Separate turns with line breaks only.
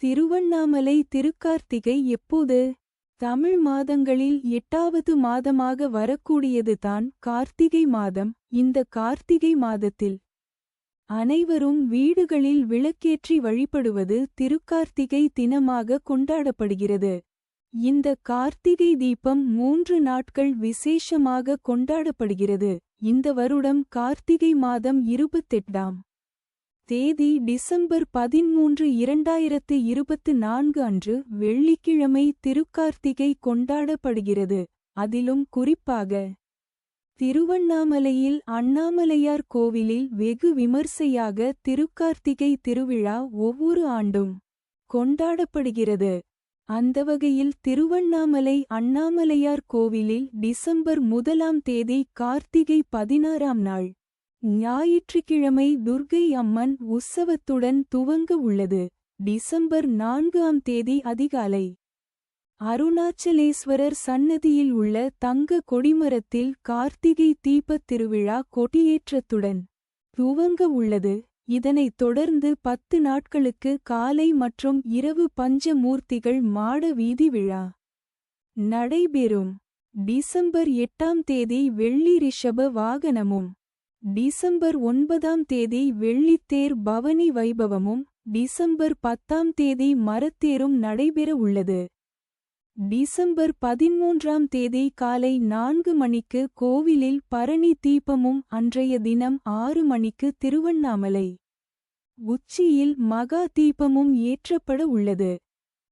திருவண்ணாமலை திருக்கார்த்திகை எப்போது? தமிழ் மாதங்களில் 8வது மாதமாக வரக்கூடியது தான் கார்த்திகை மாதம். இந்த கார்த்திகை மாதத்தில் அனைவரும் வீடுகளில் விளக்கேற்றி வழிபடுவது திருக்கார்த்திகை தினமாக கொண்டாடப்படுகிறது. இந்த கார்த்திகை தீபம் 3 நாட்கள் விசேஷமாக கொண்டாடப்படுகிறது. இந்த வருடம் கார்த்திகை மாதம் 28ஆம் தேதி டிசம்பர் 13, 2024 அன்று வெள்ளிக்கிழமை திருக்கார்த்திகை கொண்டாடப்படுகிறது. அதிலும் குறிப்பாக திருவண்ணாமலையில் அண்ணாமலையார் கோவிலில் வெகு விமர்சையாக திருக்கார்த்திகை திருவிழா ஒவ்வொரு ஆண்டும் கொண்டாடப்படுகிறது. அந்த வகையில் திருவண்ணாமலை அண்ணாமலையார் கோவிலில் டிசம்பர் 1ஆம் தேதி கார்த்திகை 16ஆம் நாள் ஞாயிற்றுக்கிழமை துர்க்கை அம்மன் உற்சவத்துடன் துவங்க உள்ளது. டிசம்பர் 4ஆம் தேதி அதிகாலை அருணாச்சலேஸ்வரர் சன்னதியில் உள்ள தங்க கொடிமரத்தில் கார்த்திகை தீபத் திருவிழா கொடியேற்றத்துடன் துவங்க உள்ளது. இதனைத் தொடர்ந்து 10 நாட்களுக்கு காலை மற்றும் இரவு பஞ்சமூர்த்திகள் மாட வீதி விழா நடைபெறும். டிசம்பர் 8ஆம் தேதி வெள்ளி ரிஷப வாகனமும், டிசம்பர் 9ஆம் தேதி வெள்ளித்தேர் பவனி வைபவமும், டிசம்பர் 10ஆம் தேதி மரத்தேரும் நடைபெற உள்ளது. டிசம்பர் 13ஆம் தேதி காலை 4 மணிக்கு கோவிலில் பரணி தீபமும், அன்றைய தினம் 6 மணிக்கு திருவண்ணாமலை உச்சியில் மகா தீபமும் ஏற்றப்பட உள்ளது.